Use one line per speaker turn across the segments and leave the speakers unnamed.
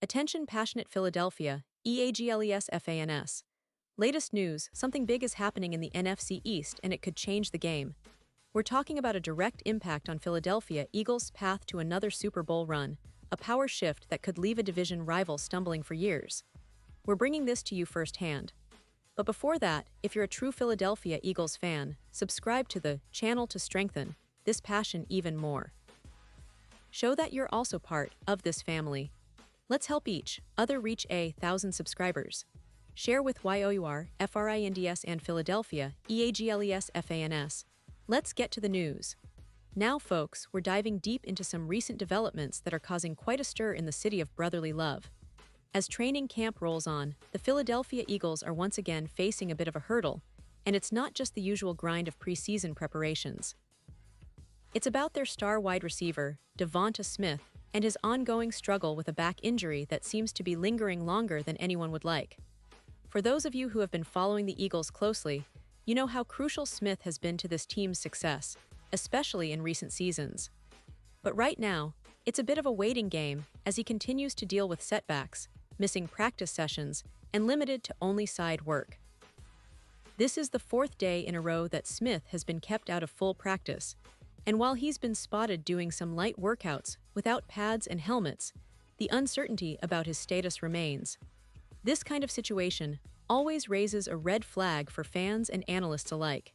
Attention passionate Philadelphia, EAGLES FANS. Latest news, something big is happening in the NFC East and it could change the game. We're talking about a direct impact on Philadelphia Eagles' path to another Super Bowl run, a power shift that could leave a division rival stumbling for years. We're bringing this to you firsthand. But before that, if you're a true Philadelphia Eagles fan, subscribe to the channel to strengthen this passion even more. Show that you're also part of this family. Let's help each other reach 1,000 subscribers. Share with YOUR, FRINDS and Philadelphia, EAGLES FANS. Let's get to the news. Now folks, we're diving deep into some recent developments that are causing quite a stir in the city of brotherly love. As training camp rolls on, the Philadelphia Eagles are once again facing a bit of a hurdle, and it's not just the usual grind of preseason preparations. It's about their star wide receiver, Devonta Smith, and his ongoing struggle with a back injury that seems to be lingering longer than anyone would like. For those of you who have been following the Eagles closely, you know how crucial Smith has been to this team's success, especially in recent seasons. But right now, it's a bit of a waiting game as he continues to deal with setbacks, missing practice sessions, and limited to only side work. This is the fourth day in a row that Smith has been kept out of full practice, and while he's been spotted doing some light workouts without pads and helmets, the uncertainty about his status remains. This kind of situation always raises a red flag for fans and analysts alike.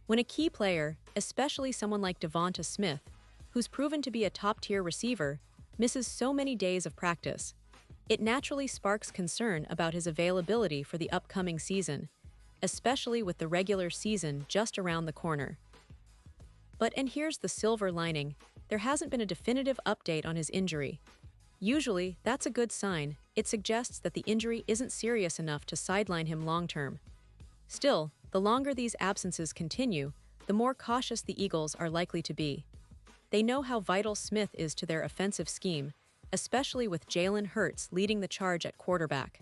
When a key player, especially someone like Devonta Smith, who's proven to be a top-tier receiver, misses so many days of practice, it naturally sparks concern about his availability for the upcoming season, especially with the regular season just around the corner. And here's the silver lining, there hasn't been a definitive update on his injury. Usually, that's a good sign. It suggests that the injury isn't serious enough to sideline him long-term. Still, the longer these absences continue, the more cautious the Eagles are likely to be. They know how vital Smith is to their offensive scheme, especially with Jalen Hurts leading the charge at quarterback.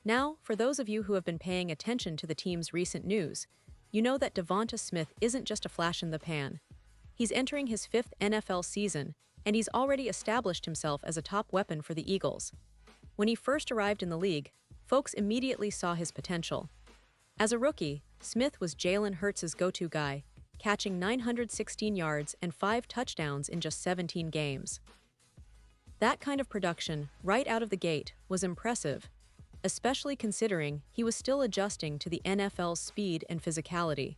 Now, for those of you who have been paying attention to the team's recent news, you know that Devonta Smith isn't just a flash in the pan. He's entering his 5th NFL season, and he's already established himself as a top weapon for the Eagles. When he first arrived in the league, folks immediately saw his potential. As a rookie, Smith was Jalen Hurts' go-to guy, catching 916 yards and 5 touchdowns in just 17 games. That kind of production, right out of the gate, was impressive, especially considering he was still adjusting to the NFL's speed and physicality.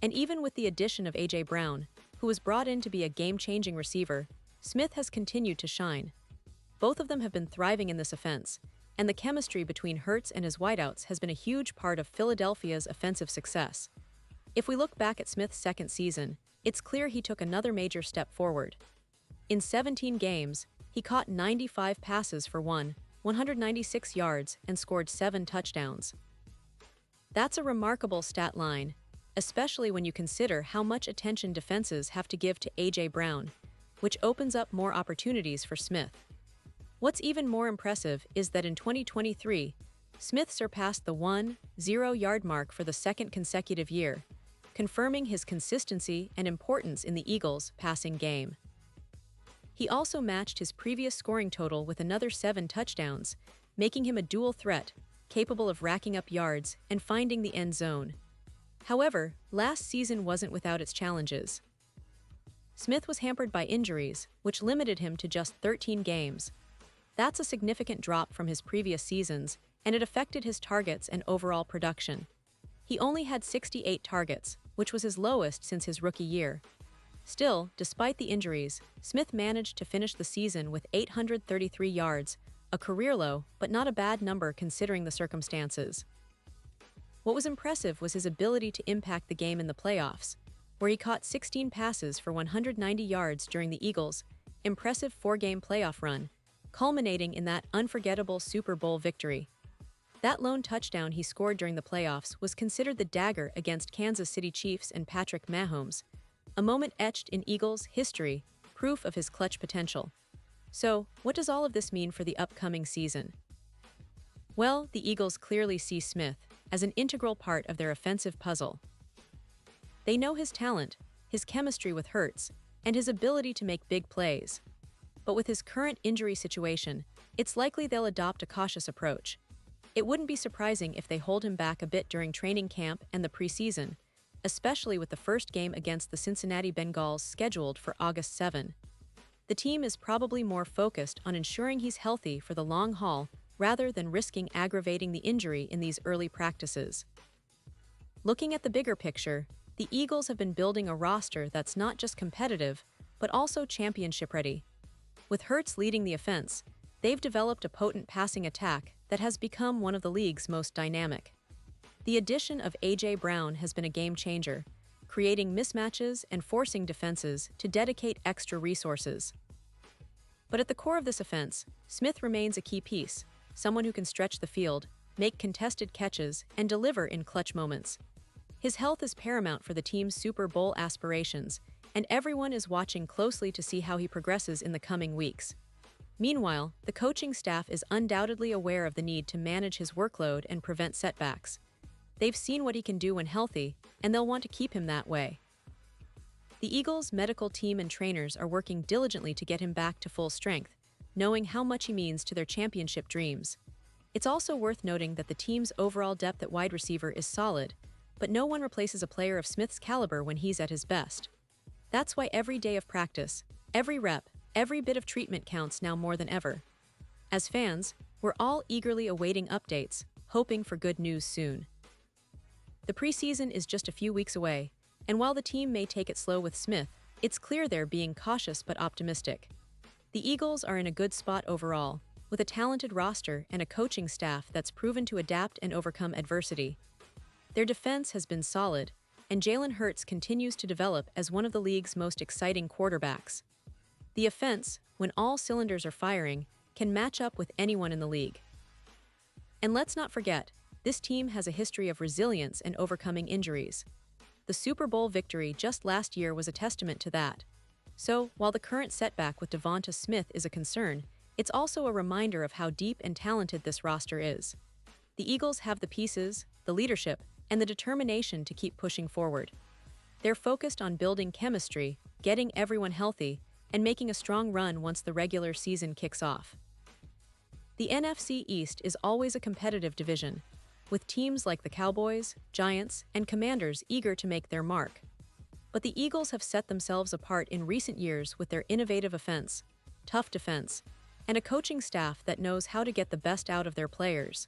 And even with the addition of A.J. Brown, who was brought in to be a game-changing receiver, Smith has continued to shine. Both of them have been thriving in this offense, and the chemistry between Hurts and his wideouts has been a huge part of Philadelphia's offensive success. If we look back at Smith's second season, it's clear he took another major step forward. In 17 games, he caught 95 passes for 196 yards and scored 7 touchdowns. That's a remarkable stat line, especially when you consider how much attention defenses have to give to A.J. Brown, which opens up more opportunities for Smith. What's even more impressive is that in 2023, Smith surpassed the 1,000-yard mark for the second consecutive year, confirming his consistency and importance in the Eagles' passing game. He also matched his previous scoring total with another 7 touchdowns, making him a dual threat, capable of racking up yards and finding the end zone. However, last season wasn't without its challenges. Smith was hampered by injuries, which limited him to just 13 games. That's a significant drop from his previous seasons, and it affected his targets and overall production. He only had 68 targets, which was his lowest since his rookie year. Still, despite the injuries, Smith managed to finish the season with 833 yards, a career low, but not a bad number considering the circumstances. What was impressive was his ability to impact the game in the playoffs, where he caught 16 passes for 190 yards during the Eagles' impressive 4-game playoff run, culminating in that unforgettable Super Bowl victory. That lone touchdown he scored during the playoffs was considered the dagger against Kansas City Chiefs and Patrick Mahomes, a moment etched in Eagles' history, proof of his clutch potential. So, what does all of this mean for the upcoming season? Well, the Eagles clearly see Smith as an integral part of their offensive puzzle. They know his talent, his chemistry with Hurts, and his ability to make big plays. but with his current injury situation, it's likely they'll adopt a cautious approach. It wouldn't be surprising if they hold him back a bit during training camp and the preseason, especially with the first game against the Cincinnati Bengals scheduled for August 7. The team is probably more focused on ensuring he's healthy for the long haul rather than risking aggravating the injury in these early practices. Looking at the bigger picture, the Eagles have been building a roster that's not just competitive, but also championship-ready. With Hurts leading the offense, they've developed a potent passing attack that has become one of the league's most dynamic. The addition of A.J. Brown has been a game-changer, creating mismatches and forcing defenses to dedicate extra resources. But at the core of this offense, Smith remains a key piece, someone who can stretch the field, make contested catches, and deliver in clutch moments. His health is paramount for the team's Super Bowl aspirations, and everyone is watching closely to see how he progresses in the coming weeks. Meanwhile, the coaching staff is undoubtedly aware of the need to manage his workload and prevent setbacks. They've seen what he can do when healthy, and they'll want to keep him that way. The Eagles' medical team and trainers are working diligently to get him back to full strength, knowing how much he means to their championship dreams. It's also worth noting that the team's overall depth at wide receiver is solid, but no one replaces a player of Smith's caliber when he's at his best. That's why every day of practice, every rep, every bit of treatment counts now more than ever. As fans, we're all eagerly awaiting updates, hoping for good news soon. The preseason is just a few weeks away, and while the team may take it slow with Smith, it's clear they're being cautious but optimistic. The Eagles are in a good spot overall, with a talented roster and a coaching staff that's proven to adapt and overcome adversity. Their defense has been solid, and Jalen Hurts continues to develop as one of the league's most exciting quarterbacks. The offense, when all cylinders are firing, can match up with anyone in the league. And let's not forget, this team has a history of resilience and overcoming injuries. The Super Bowl victory just last year was a testament to that. So, while the current setback with Devonta Smith is a concern, it's also a reminder of how deep and talented this roster is. The Eagles have the pieces, the leadership, and the determination to keep pushing forward. They're focused on building chemistry, getting everyone healthy, and making a strong run once the regular season kicks off. The NFC East is always a competitive division, with teams like the Cowboys, Giants, and Commanders eager to make their mark. But the Eagles have set themselves apart in recent years with their innovative offense, tough defense, and a coaching staff that knows how to get the best out of their players.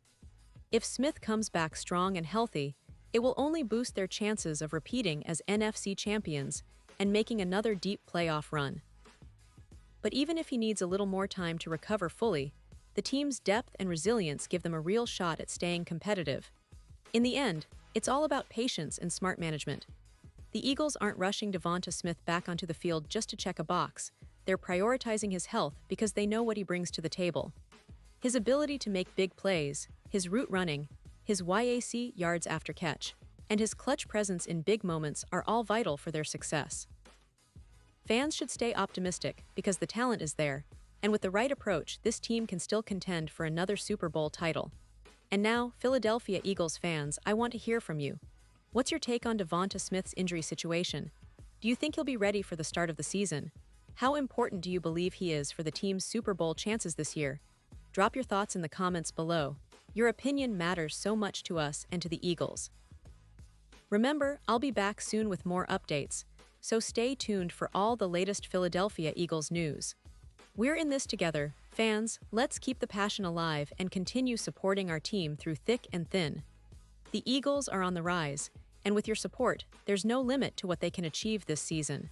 If Smith comes back strong and healthy, it will only boost their chances of repeating as NFC champions and making another deep playoff run. But even if he needs a little more time to recover fully, the team's depth and resilience give them a real shot at staying competitive. In the end, it's all about patience and smart management. The Eagles aren't rushing Devonta Smith back onto the field just to check a box. They're prioritizing his health because they know what he brings to the table. His ability to make big plays, his route running, his YAC yards after catch, and his clutch presence in big moments are all vital for their success. Fans should stay optimistic because the talent is there, and with the right approach, this team can still contend for another Super Bowl title. And now, Philadelphia Eagles fans, I want to hear from you. What's your take on Devonta Smith's injury situation? Do you think he'll be ready for the start of the season? How important do you believe he is for the team's Super Bowl chances this year? Drop your thoughts in the comments below. Your opinion matters so much to us and to the Eagles. Remember, I'll be back soon with more updates, so stay tuned for all the latest Philadelphia Eagles news. We're in this together, fans. Let's keep the passion alive and continue supporting our team through thick and thin. The Eagles are on the rise, and with your support, there's no limit to what they can achieve this season.